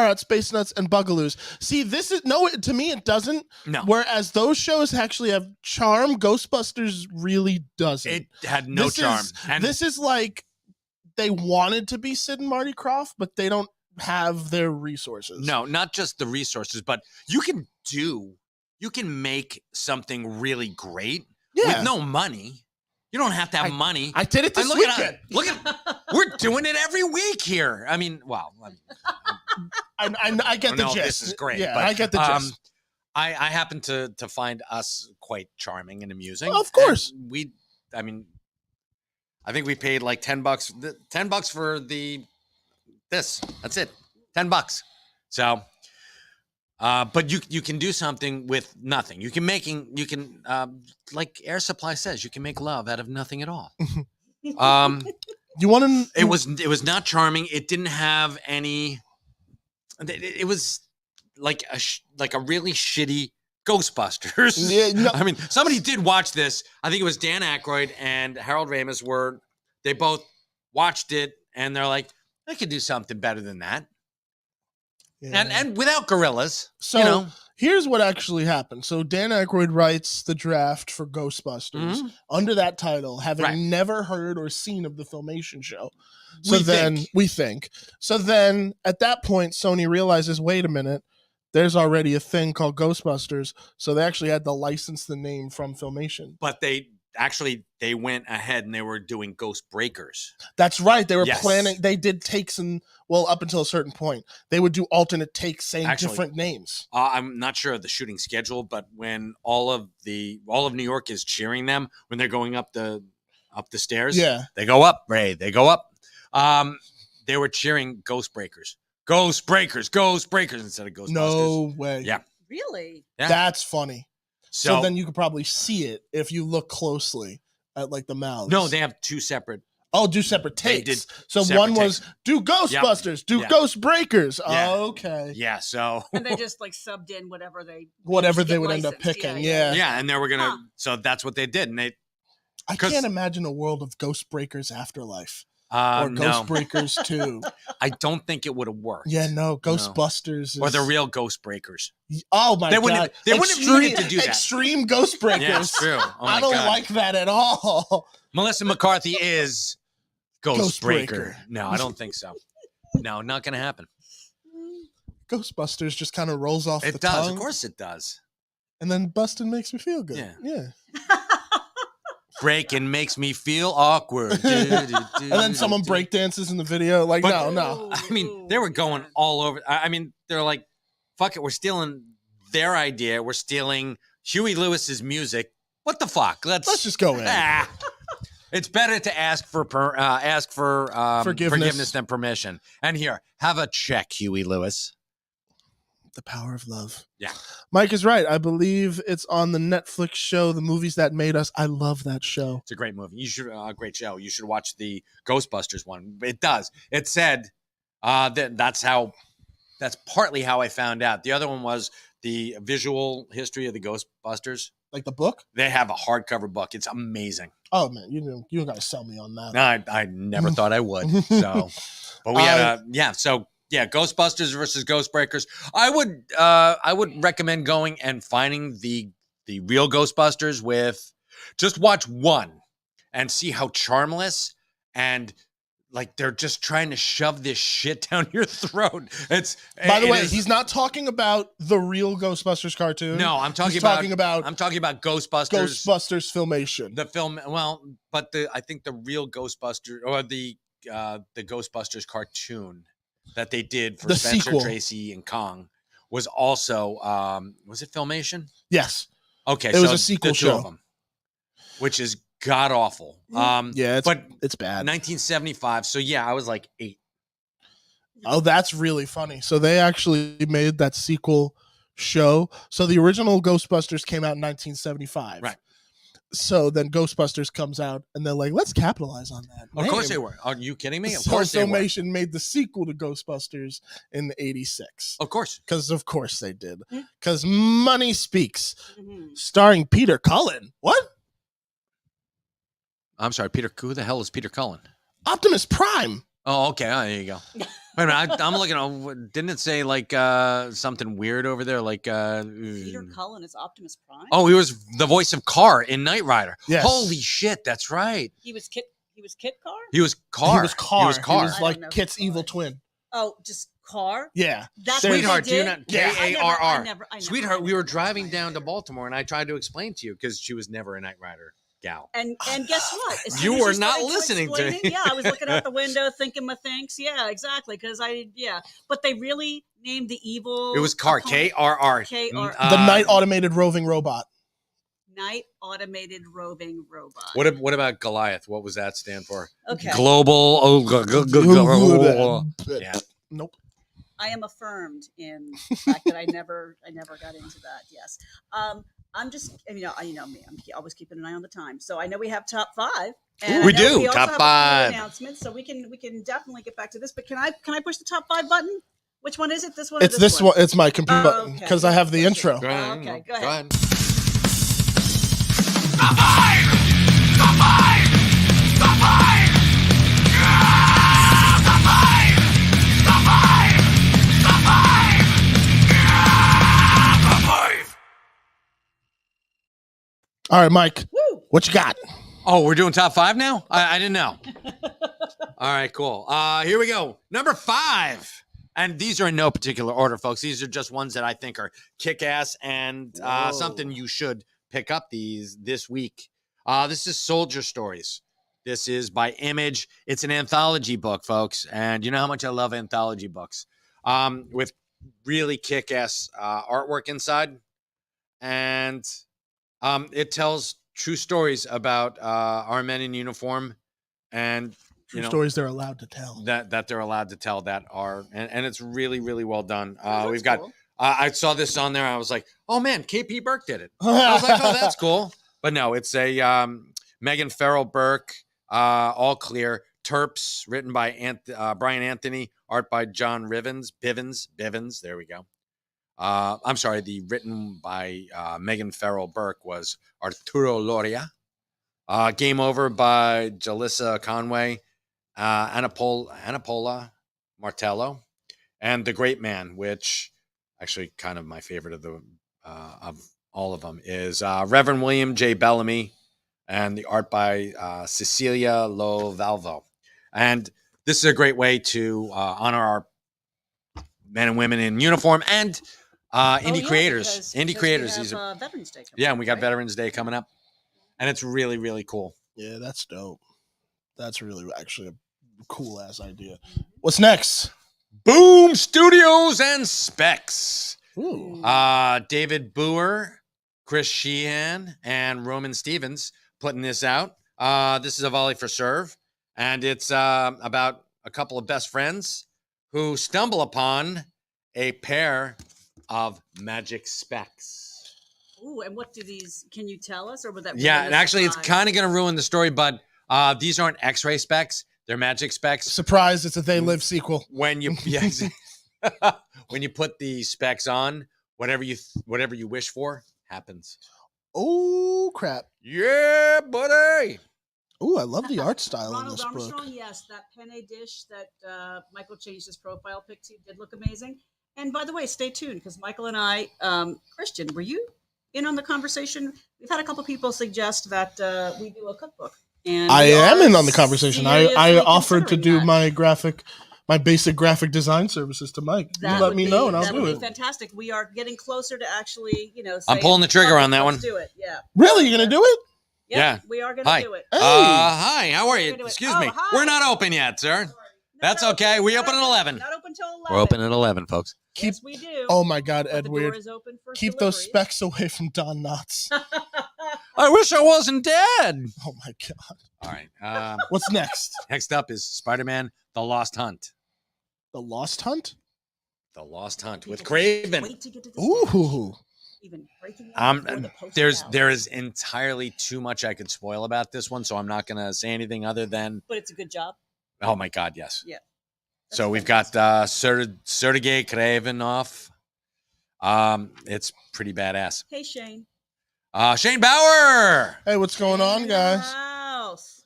Out, Space Nuts, and Bugaloos. See, this is to me it doesn't. No. Whereas those shows actually have charm, Ghostbusters really doesn't. It had no This charm. is- And this is like they wanted to be Sid and Marty Krofft, but they don't have their resources. no, not just the resources, but you can make something really great yeah, with no money. You don't have to have money. I did it this look weekend. we're doing it every week here. I mean, well, I get the no, gist. this is great. Yeah, but, I get the gist. I happen to find us quite charming and amusing. Well, of course. And I think we paid like $10. $10 for this. That's it. $10. So, but you can do something with nothing. You can like Air Supply says, you can make love out of nothing at all. You want to? It was not charming. It didn't have any. It was like a really shitty Ghostbusters. Yeah, no. I mean, somebody did watch this. I think it was Dan Aykroyd and Harold Ramis they both watched it and they're like, I could do something better than that. Yeah. And without gorillas, So you know. here's what actually happened. So Dan Aykroyd writes the draft for Ghostbusters Mhm. under that title, having Right. never heard or seen of the Filmation show. So We then think. So then at that point, Sony realizes, wait a minute, there's already a thing called Ghostbusters. So they actually had to license the name from Filmation. But they went ahead and they were doing Ghost Breakers. That's right. They were Yes. planning. They did takes up until a certain point. They would do alternate takes saying Actually, different names. I'm not sure of the shooting schedule, but when all of New York is cheering them when they're going up the stairs, Yeah. they go up, Ray. They go up. They were cheering Ghost Breakers, Ghost Breakers, Ghost Breakers instead of Ghostbusters. No way. Yeah. Really? Yeah. That's funny. So So, then you could probably see it if you look closely at like the mouths. no, they have two separate. Oh, do separate They takes. did So separate one was takes. do Ghostbusters, do Yeah. Ghost Breakers. Yeah. Okay. Yeah. So And they just like subbed in whatever they Whatever just they get would end up licensed. picking. Yeah. yeah, and they were gonna. Huh. So that's what they did, and I 'Cause- can't imagine a world of Ghost Breakers Afterlife or No, Ghost Breakers 2. I don't think it would have worked. Yeah, no, Ghostbusters Or the is- real Ghost Breakers. Oh my They god, wouldn't- they wouldn't have needed to do that. Extreme Ghost Breakers. Yeah, it's true. Oh my I don't God. like that at all. Melissa McCarthy is Ghost Breaker. Breaker. No, I don't think so. No, not going to happen. Ghostbusters just kind of rolls off the It does. tongue. Of course it does. And then Bustin' makes me feel good. Yeah. Yeah. Breaking makes me feel awkward. And then someone break dances in the video. Like, But- no. I mean, they were going all over. I mean, they're like, fuck it. We're stealing their idea. We're stealing Huey Lewis's music. What the fuck? Let's just go in. Ah. It's better to ask for forgiveness than permission. And here, have a check, Huey Lewis. The Power of Love. Yeah. Mike is right. I believe it's on the Netflix show, The Movies That Made Us. I love that show. It's a great movie. You should great show. You should watch the Ghostbusters one. It does. It said that's partly how I found out. The other one was the visual history of the Ghostbusters. Like the book? They have a hardcover book. It's amazing. Oh, man. You don't got to sell me on that. No, I never thought I would. So, but we had Ghostbusters versus Ghostbreakers. I would recommend going and finding the real Ghostbusters with just watch one and see how charmless and like they're just trying to shove this shit down your throat. By the way, he's not talking about the real Ghostbusters cartoon. No, I'm talking He's about Ghostbusters. Ghostbusters filmation. The film, well, but I think the real Ghostbusters or the Ghostbusters cartoon that they did for The Spencer sequel. Tracy and Kong was also was it Filmation? Yes. Okay, It was so a sequel the two of show. them, which is god awful. Yeah, but it's bad. 1975. So yeah, I was like 8. Oh, that's really funny. So they actually made that sequel show. So the original Ghostbusters came out in 1975. Right. So then Ghostbusters comes out, and they're like, let's capitalize on that. Of course name. they were. Are you kidding me? Of So course they were. Filmation made the sequel to Ghostbusters in '86. Of course. Because of course they did. Because money speaks. Mhm. Starring Peter Cullen. What? I'm sorry, Peter. Who the hell is Peter Cullen? Optimus Prime. Oh, okay. Oh, there you go. Wait a minute. I'm looking at. Didn't it say like something weird over there? Like Peter Cullen is Optimus Prime. oh, he was the voice of Carr in Knight Rider. Yes. Holy shit, that's right. He was Kit Car. He was Carr. He was Carr. He was Carr. He was I like don't know Kit's who evil Carr is. twin. Oh, just Car. Yeah. That's There's- Sweetheart, what do they you did? not Yeah. K-A-R-R? I Sweetheart, we were never driving watched down to it. Baltimore, and I tried to explain to you because she was never a Knight Rider gal. And guess what? As You soon as were she not started listening to me. explaining- Yeah, I was looking out the window thinking my thanks. Yeah, exactly. Because but they really named the evil. It was Carr. opponent K-R-R. K-R-R. The Night Automated Roving Robot. Night Automated Roving Robot. What about Goliath? What was that stand for? Okay, Global. Yeah. Nope. I am affirmed in the fact that I never got into that. Yes. I'm just, you know me. I'm always keeping an eye on the time. So I know we have top 5. And We I know do, we also top have a few 5. announcements, so we can definitely get back to this. But can I push the top 5 button? Which one is it? This one? Or It's this one. It's my computer Oh, button okay. because I have the Push it. intro. Go ahead. Okay, go ahead. Go ahead. All right, Mike, Woo! what you got? Oh, we're doing top 5 now? I didn't know. All right, cool. Here we go. Number 5. And these are in no particular order, folks. These are just ones that I think are kick-ass and something you should pick up this week. This is Soldier Stories. This is by Image. It's an anthology book, folks. And you know how much I love anthology books. With really kick-ass artwork inside. And it tells true stories about our men in uniform and True stories they're allowed to tell. that they're allowed to tell that are and it's really, really well done. Oh, We've that's got cool. I saw this on there. I was like, oh man, KP Burke did it. I was like, oh, that's cool. But no, it's a Megan Farrell Burke, All Clear, Terps, written by Brian Anthony, art by John Bivens. There we go. I'm sorry, the written by Megan Farrell Burke was Arturo Loria. Game Over by Jalissa Conway, Anapola Martello, and The Great Man, which actually kind of my favorite of all of them is Reverend William J. Bellamy, and the art by Cecilia Lo Valvo. And this is a great way to honor our men and women in uniform and indie creators. Indie creators. We These have, are Veterans Day. yeah, and we got right? Veterans Day coming up, and it's really really cool. Yeah, that's dope. That's really actually a cool ass idea. What's next? Boom Studios and Specs. Ooh. David Boer, Chris Sheehan, and Roman Stevens putting this out. This is a volley for serve, and it's about a couple of best friends who stumble upon a pair of magic specs. Ooh, and what do these? Can you tell us, or would that? Yeah, ruin and the actually, it's surprise? kind of going to ruin the story, but these aren't X-ray specs; they're magic specs. Surprise! It's a They Live sequel. When you when you put the specs on, whatever you wish for happens. Oh crap! Yeah, buddy. Ooh, I love the art style in Ronald this book. Armstrong, yes, that penne dish that Michael changed his profile pic to did look amazing. And by the way, stay tuned because Michael and I, Christian, were you in on the conversation? We've had a couple people suggest that we do a cookbook. And I we am are in on the conversation. I seriously offered to do considering my basic graphic design services to Mike. that. You let Would me be- know and I'll that do would it. be fantastic. We are getting closer to actually, I'm saying, pulling the trigger "Fuck on it, that let's one." Do it, yeah. Really, you gonna do it? Yep, Yeah. we are going Hi. to do it. Hey. Hi, how are you? We're gonna do it. Excuse Oh, me. hi. We're not open yet, sir. Not That's open, okay. We not open at 11. Not open till 11. We're open at 11, folks. Keep- Yes, we do. Oh my God, But the door Edward! is open for Keep those deliveries. specs away from Don Knotts. I wish I wasn't dead. Oh my God! All right. What's next? Next up is Spider-Man: The Lost Hunt. The Lost Hunt? The Lost Hunt with People Craven. Wait to get to this stage. Ooh. Even breaking out before the post There out. is entirely too much I could spoil about this one, so I'm not going to say anything other than, But it's a good job. oh my God, yes. Yeah. So we've got Sergei Kravinoff. It's pretty badass. Hey, Shane. Shane Bauer. Hey, what's going on, In the guys? house.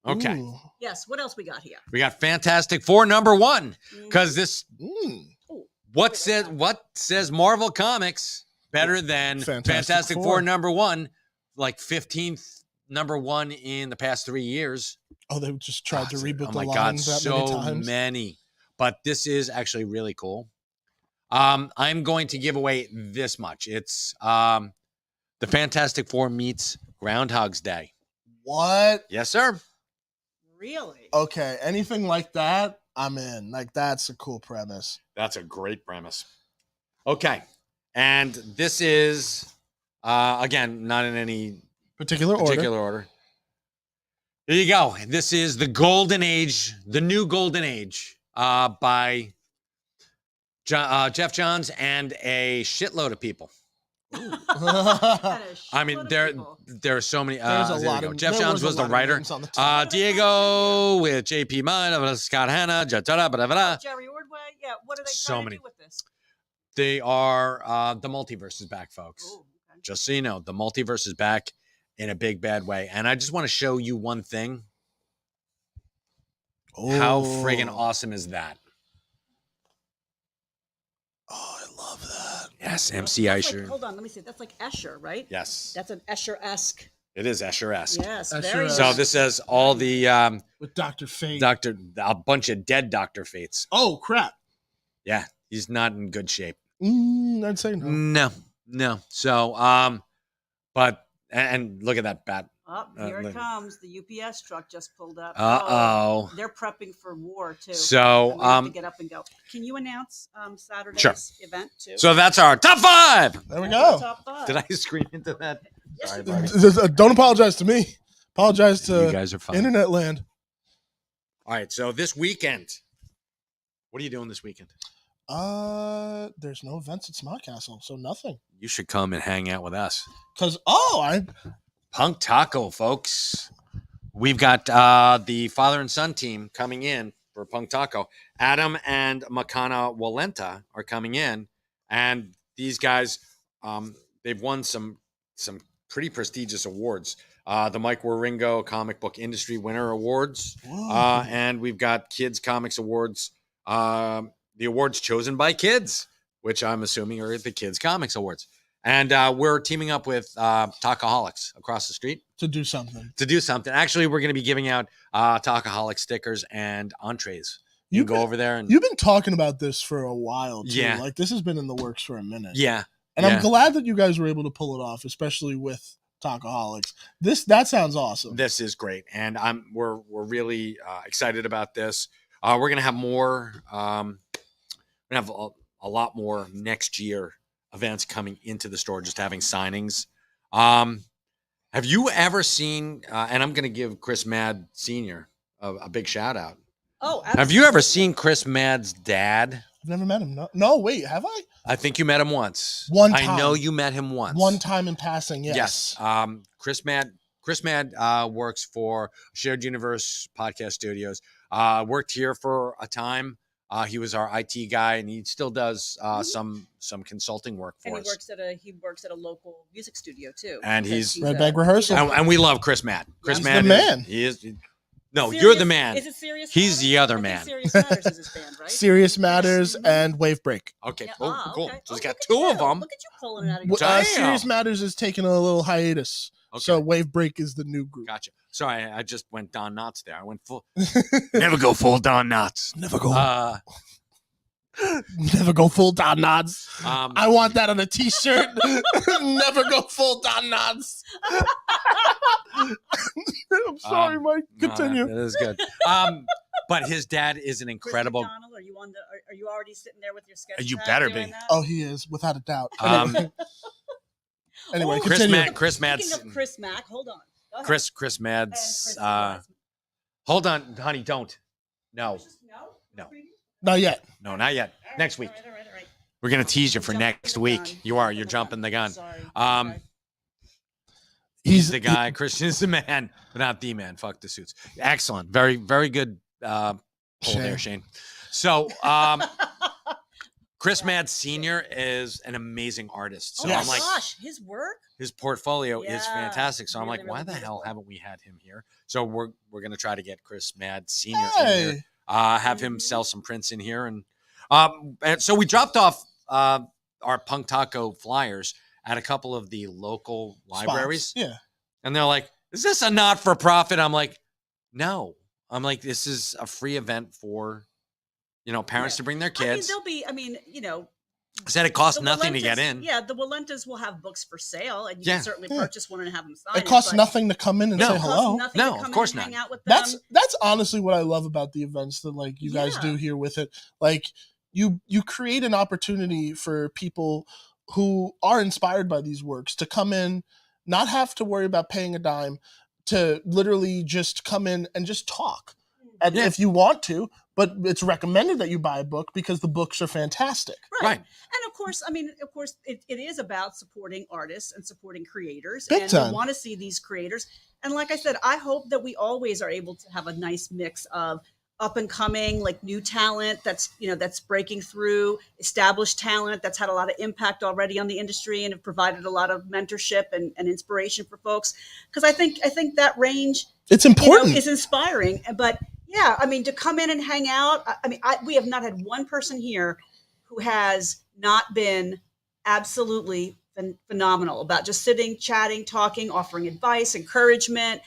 Okay. Ooh. Yes. What else we got here? We got Fantastic Four #1 because this Mm. what says Marvel Comics better than Fantastic Fantastic Four. Four #1, like 15th #1 in the past 3 years. Oh, they just tried to reboot oh the my God, lines that so many times. many. But this is actually really cool. I'm going to give away this much. It's the Fantastic Four meets Groundhog's Day. What? Yes, sir. Really? Okay, anything like that, I'm in. Like that's a cool premise. That's a great premise. Okay. And this is, again, not in any Particular order. particular order. Here you go. This is the Golden Age, the new Golden Age, by Jeff Johns and a shitload of people. I mean, there are so many. There's a there you lot go. of Jeff there Johns was a the lot of writer. names on the top. Diego with JP Munn, Scott Hanna, blah. Jerry Ordway. Yeah. What are they So trying many. to do with this? They are the multiverse is back, folks. Ooh, okay. Just so you know, the multiverse is back in a big bad way. And I just want to show you one thing. How friggin' Oh. awesome is that? Oh, I love that. Yes, MC That's Escher. like, hold on. Let me see. That's like Escher, right? Yes, That's an Escher-esque. it is Escher-esque. Yes. Escher-esque. Very So nice. this says all the With Dr. Fate. a bunch of dead Dr. Fates. Oh crap. Yeah, he's not in good shape. I'd say no. No. So, but and look at that bat. Oh, here look. it comes. The UPS truck just pulled up. Uh-oh. They're prepping for war too. So, And we have to get up and go. Can you announce Saturday's Sure. event too? So that's our top 5. There we That's our go. Top five. Did I scream into that? Yes, Sorry, you buddy. Don't apologize to me. Apologize You to guys are fine. internet land. All right. So this weekend, what are you doing this weekend? There's no events at Smart Castle, so nothing. You should come and hang out with us. Cause Punk Taco, folks. We've got the father and son team coming in for Punk Taco. Adam and Makana Walenta are coming in, and these guys, they've won some pretty prestigious awards. the Mike Waringo Comic Book Industry Winner Awards, Whoa. and we've got Kids Comics Awards. The awards chosen by kids, which I'm assuming are the Kids Comics Awards. And we're teaming up with Talkaholics across the street To do something. to do something. Actually, we're going to be giving out Talkaholic stickers and entrees. You You've can go been, over there and you've been talking about this for a while, too. Yeah. Like, this has been in the works for a minute. yeah, And yeah. I'm glad that you guys were able to pull it off, especially with Talkaholics. That sounds awesome. This is great, and we're really excited about this. We're gonna have more. We're gonna have a lot more next year events coming into the store, just having signings. Have you ever seen? And I'm gonna give Chris Mad Sr. a big shout out. Oh, Have you ever seen Chris Mad's dad? I've never met him. No, wait, have I? I think you met him once. One I know time. you met him once. One time in passing, yes. Chris Mad works for Shared Universe Podcast Studios. Worked here for a time. He was our IT guy, and he still does some consulting work for and us. he works at a local music studio too. And because he's- Red Bag Rehearsal. And we love Chris Mad. Chris He's Mad the man. He is. No, Serious- you're the man. Is it Serious He's Matters? the other I think man. Serious Matters is his band, right? Serious Matters Mhm. and Wave Break. Okay, Yeah, cool. okay. So he's Oh, got look at two you. of them. Look at you pulling it out of your Damn. Serious Matters is taking a little hiatus. Okay. So Wave Break is the new group. Gotcha. Sorry, I just went Don Knotts there. I went full. Never go full Don Knotts. Never go, Uh, never go full Don Nods. um, I want that on a t-shirt. Never go full Don Nods. I'm sorry, Mike. no, Continue. that is good. But his dad is an Chris incredible. McDonald, are you on the? Are you already sitting there with your sketch? You pad better doing be. that? Oh, he is, without a doubt. Um, Anyway, Oh, Chris continue. Mack. Chris Mad's. Speaking of Chris Mack, hold on. Go ahead. Chris And Mad's. Chris Mack. Hold on, honey. Don't. No, No. No. Not yet. no, not yet. Next week. All right. We're gonna tease you for Jumping next the week. gun. You are. You're jumping the gun. Sorry. Um, He's the guy. Christian is the man, but not the man. Fuck the suits. Excellent. Very, very good pull there, Shane. So, Chris Mad Sr. is an amazing artist. So Oh my I'm like, gosh, his work. his portfolio is Yeah, fantastic. So I'm really, like, why really the hell beautiful. haven't we had him here? So we're gonna try to get Chris Mad Sr. in here. Hey. Have him sell some prints in here, and so we dropped off our Punk Taco flyers at a couple of the local libraries, Spots. Yeah. and they're like, "Is this a not-for-profit?" I'm like, "No." I'm like, "This is a free event for, parents Yeah. to bring their I mean, kids." there'll be. I mean, I said it costs the nothing to get Walentas- in. Yeah, the Walentas will have books for sale, and you Yeah. can certainly Yeah. purchase one and have them sign It costs but nothing to come in and No. say It it costs hello. nothing No, to of come course in and hang not. out with them. That's honestly what I love about the events that like you guys Yeah. do here with it. Like you create an opportunity for people who are inspired by these works to come in, not have to worry about paying a dime, to literally just come in and just talk. And Yeah. if you want to, but it's recommended that you buy a book because the books are fantastic. Right. And of course, it is about supporting artists and supporting creators. Big and time. we want to see these creators. And like I said, I hope that we always are able to have a nice mix of up and coming, like new talent that's breaking through, established talent that's had a lot of impact already on the industry and have provided a lot of mentorship and inspiration for folks. Because I think that range It's important. is inspiring. But yeah, I mean, to come in and hang out. We have not had one person here who has not been absolutely phenomenal about just sitting, chatting, talking, offering advice, encouragement.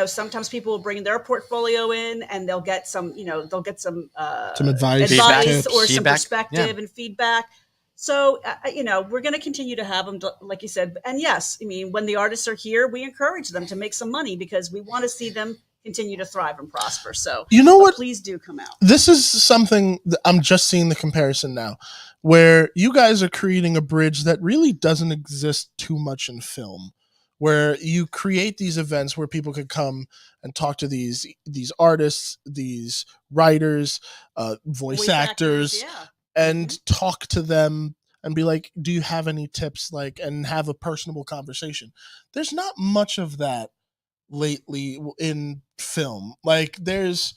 Sometimes people will bring their portfolio in and they'll get some Some advice, Feedback. or some Feedback, perspective and feedback. So, we're going to continue to have them, like you said. And yes, I mean, when the artists are here, we encourage them to make some money because we want to see them continue to thrive and prosper. So, You know what? please do come out. This is something that I'm just seeing the comparison now, where you guys are creating a bridge that really doesn't exist too much in film, where you create these events where people could come and talk to these artists, these writers, voice actors, Yeah. and talk to them and be like, do you have any tips, and have a personable conversation. There's not much of that lately in film. Like there's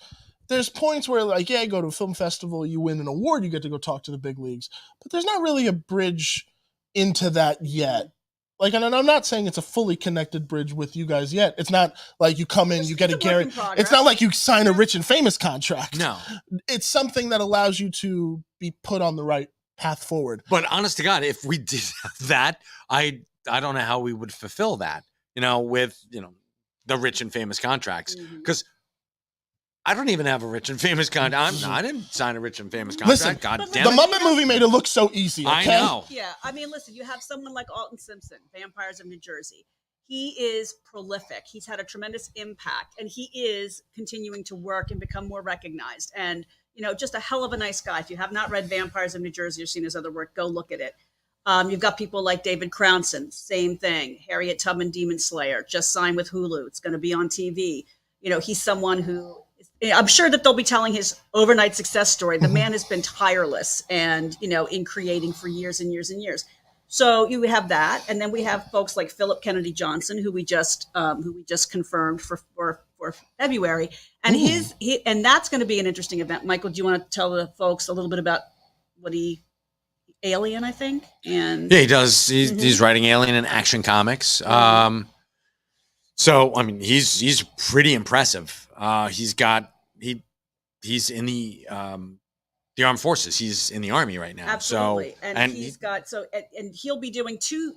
points where you go to a film festival, you win an award, you get to go talk to the big leagues, but there's not really a bridge into that yet. like, and I'm not saying it's a fully connected bridge with you guys yet. It's not like you come in, you get a It's work in guarantee. progress. It's not like you sign a Rich and Famous contract. No. It's something that allows you to be put on the right path forward. But honest to God, if we did have that, I don't know how we would fulfill that, with, the Rich and Famous contracts. Mhm. Because I don't even have a Rich and Famous contract. I didn't sign a Rich and Famous contract. Listen, God but damn The it. Muppet movie made it look so easy. Okay? I know. Yeah, I mean, listen, you have someone like Alton Simpson, Vampires of New Jersey. He is prolific. He's had a tremendous impact, and he is continuing to work and become more recognized. And, just a hell of a nice guy. If you have not read Vampires of New Jersey or seen his other work, go look at it. You've got people like David Crownson, same thing. Harriet Tubman, Demon Slayer, just signed with Hulu. It's going to be on TV. He's someone who I'm sure that they'll be telling his overnight success story. The man has been tireless and, in creating for years and years and years. So you have that. And then we have folks like Philip Kennedy Johnson, who we just confirmed for February. And and that's going to be an interesting event. Michael, do you want to tell the folks a little bit about what Alien, I think? And Yeah, he does. He's writing Alien and Action Comics. So I mean, he's pretty impressive. He's in the armed forces. He's in the Army right now. Absolutely. So And he'll be doing two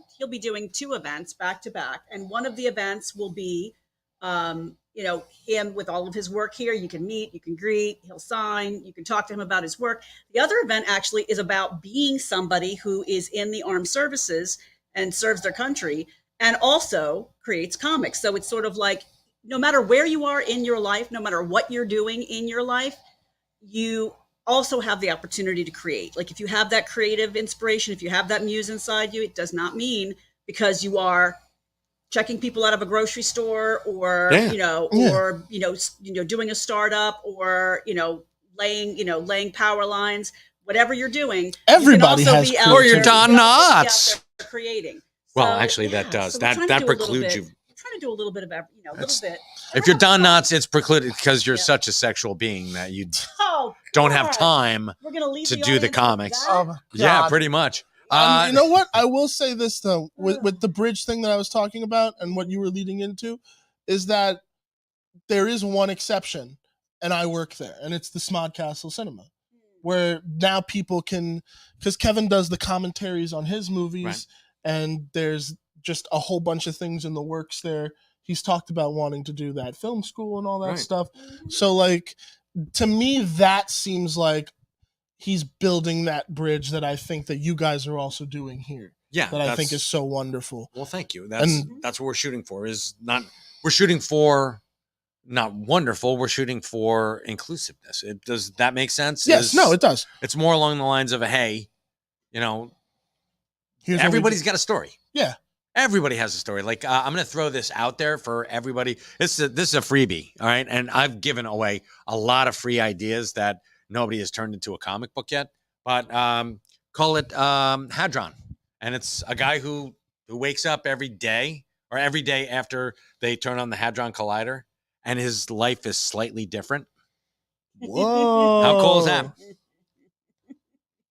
events back to back. And one of the events will be him with all of his work here. You can meet, you can greet, he'll sign, you can talk to him about his work. The other event actually is about being somebody who is in the armed services and serves their country and also creates comics. So it's sort of like, no matter where you are in your life, no matter what you're doing in your life, you also have the opportunity to create. Like if you have that creative inspiration, if you have that muse inside you, it does not mean because you are checking people out of a grocery store or, doing a startup or, laying power lines, whatever you're doing. Everybody you can also has be out Or you're there- Don you can also be out Knotts. there creating. Well, So, actually, that yeah, does. so we're trying to That do a little precludes bit- you. We're trying to do a little bit of every, a little bit. If you're Don Knotts, Knotts, it's precluded because you're Yeah. such a sexual being that you oh, don't have God. time. We're gonna leave to the do the audience with comics. that? my Yeah, God. pretty much. You know what? I will say this though, with the bridge thing that I was talking about and what you were leading into, is that there is one exception, and I work there, and it's the Smodcastle Cinema, where now people can, because Kevin does the commentaries on his movies, Right. and there's just a whole bunch of things in the works there. He's talked about wanting to do that film school and all that Right. stuff. So, like, to me, that seems like he's building that bridge that I think that you guys are also doing here. Yeah, That I think that's- is so wonderful. Well, thank you. And- That's what we're shooting for. We're shooting for not wonderful. We're shooting for inclusiveness. Does that make sense? Yes, no, it does. It's more along the lines of hey, Here's what we everybody's do. got a story. Yeah. Everybody has a story. Like I'm going to throw this out there for everybody. This is a freebie, all right? And I've given away a lot of free ideas that nobody has turned into a comic book yet. But call it Hadron, and it's a guy who wakes up every day or every day after they turn on the Hadron Collider, and his life is slightly different. Whoa. How cool is that?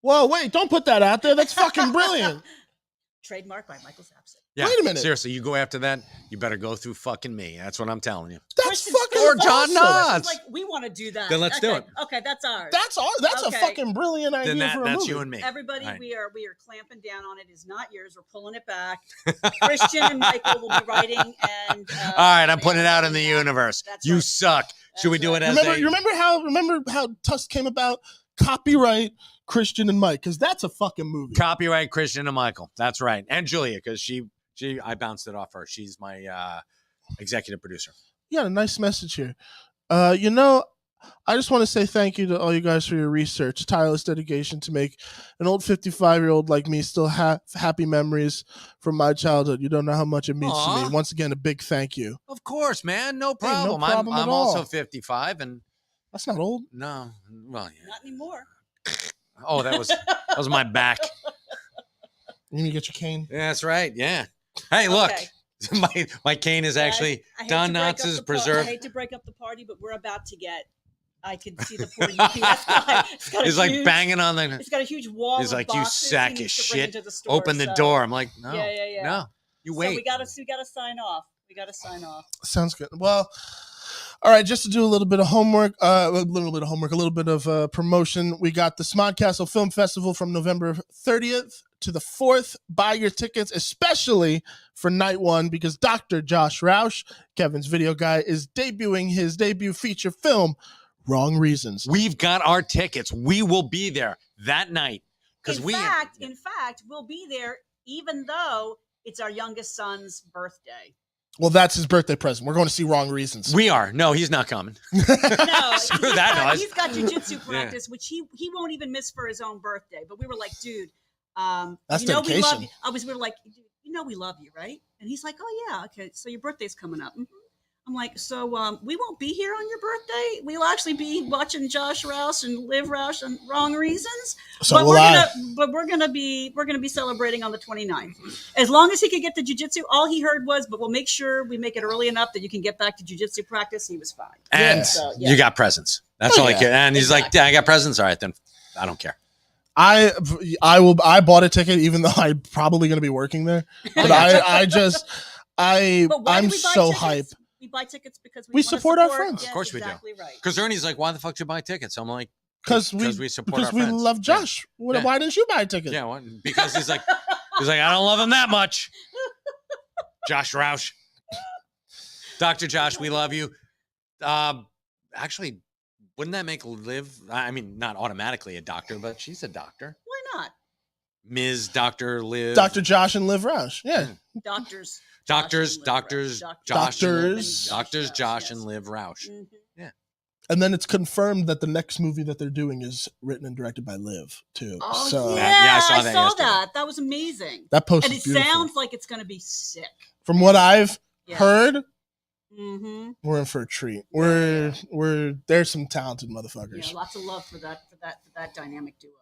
Whoa, wait, don't put that out there. That's fucking brilliant. Trademark by Michael Sapsik. Yeah, Wait a minute. Seriously, you go after that, you better go through fucking me. That's what I'm telling you. That's Christian fucking Or John awesome. Knotts. Like we want to do that. Then let's do Okay, it. Okay, that's ours. That's Okay. a fucking brilliant idea Then for a that's movie. you and me. Everybody, Right. we are clamping down on it. It's not yours. We're pulling it back. Christian and Michael will be writing, and All right, I'm putting it out in the Yeah, universe. that's You right. suck. Should we That's do it right. as Remember how Tusk came about? Copyright Christian and Mike, because that's a fucking movie. copyright Christian and Michael? That's right, and Julia, because I bounced it off her. She's my executive producer. You got a nice message here. I just want to say thank you to all you guys for your research, tireless dedication to make an old 55-year-old like me still have happy memories from my childhood. You don't know how much it means to Aw. me. Once again, a big thank you. Of course, man, no no problem. problem at I'm also all. 55, and That's not old. no, well, yeah. Not anymore. Oh, that was my back. You need to get your cane. Yeah, that's right. Yeah. Hey, look, Okay. my cane is actually I hate Don to break up Knotts is the preserved. I hate to break up the party, but we're about to get. I can see the poor UPS guy. It's got a He's like huge- banging on the. It's got a huge wall. He's of like, "You boxes he sack needs of to bring shit. into the store," Open the so- door. I'm like, no, Yeah. no. You So wait. we gotta sign off. We gotta sign off. Sounds good. Well, all right, just to do a little bit of homework, a little bit of promotion. We got the Smodcastle Film Festival from November 30th to the 4th. Buy your tickets, especially for night one, because Dr. Josh Roush, Kevin's video guy, is debuting his debut feature film, Wrong Reasons. We've got our tickets. We will be there that night because In fact, we'll be there even though it's our youngest son's birthday. Well, that's his birthday present. We're going to see Wrong Reasons. we are. No, he's not coming. No, Screw that noise. He's got jujitsu practice, which he won't even miss for his own birthday. But we were like, dude, That's you know we love dedication. you. We were like, dude, you know we love you, right? And he's like, oh yeah, okay. So your birthday's coming up. I'm like, so we won't be here on your birthday. We'll actually be watching Josh Rouse and Liv Roush on Wrong Reasons. So but will I. we're gonna be celebrating on the 29th. As long as he could get to jujitsu, all he heard was, but we'll make sure we make it early enough that you can get back to jujitsu practice. He was fine. And Yeah. So, yeah. you got presents. That's Oh, all I yeah. care. And he's like, Exactly. yeah, I got presents. All right, then I don't care. I bought a ticket even though I'm probably going to be working there. But But why I'm do we buy so tickets? hype. We buy tickets because We wanna support our friends. Of course we do. exactly right. Because Ernie's like, why the fuck should you buy tickets? I'm like, Because we support because our we friends. love Josh. Yeah. Why didn't you buy a ticket? Yeah, well, because he's like, I don't love him that much. Josh Roush. Dr. Josh, we love you. Actually, wouldn't that make Liv, I mean, not automatically a doctor, but she's a doctor. Why not? Ms. Dr. Liv. Dr. Josh and Liv Roush. Yeah. Doctors. Doctors, Josh and Liv Roush. Doctors. Josh yes. and Liv Roush. Mhm. And then it's confirmed that the next movie that they're doing is written and directed by Liv, too. Oh, so yeah, Yeah, I saw I that saw yesterday. that. That was amazing. that post And is it beautiful. sounds like it's going to be sick. From what I've Yeah. heard, Mm-hmm. we're in for a treat. We're there's some talented motherfuckers. Yeah, lots of love for that dynamic duo.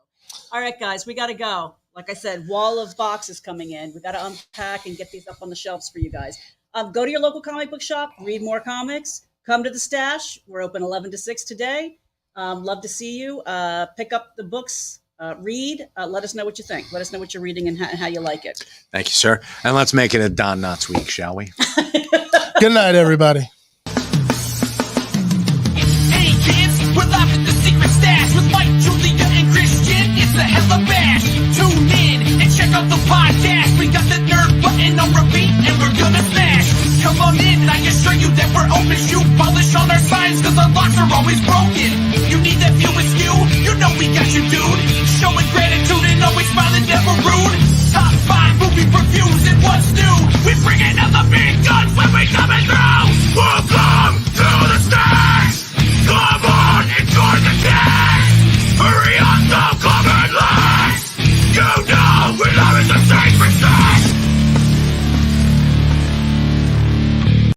All right, guys, we got to go. Like I said, wall of boxes coming in. We got to unpack and get these up on the shelves for you guys. Go to your local comic book shop, read more comics. Come to the stash. We're open 11 to 6 today. Love to see you. Pick up the books, read. Let us know what you think. Let us know what you're reading and how you like it. Thank you, sir. And let's make it a Don Knotts week, shall we? Good night, everybody. Hey kids, we're live at the secret stash with Mike, Julia, and Christian. It's the Hella Bash. Tune in and check out the podcast. We got the nerd button on repeat and we're gonna smash. Come on in and I can show you that we're open. Shoe polish on our signs cause our locks are always broken. You need that view askew? You know we got you, dude. Showing gratitude and always smiling, never rude. Top 5 movie reviews and what's new. We bringing out the big guns when we coming through. Welcome to the stage. Come on and join the gang. Hurry up, don't come in late. You know we love it the same for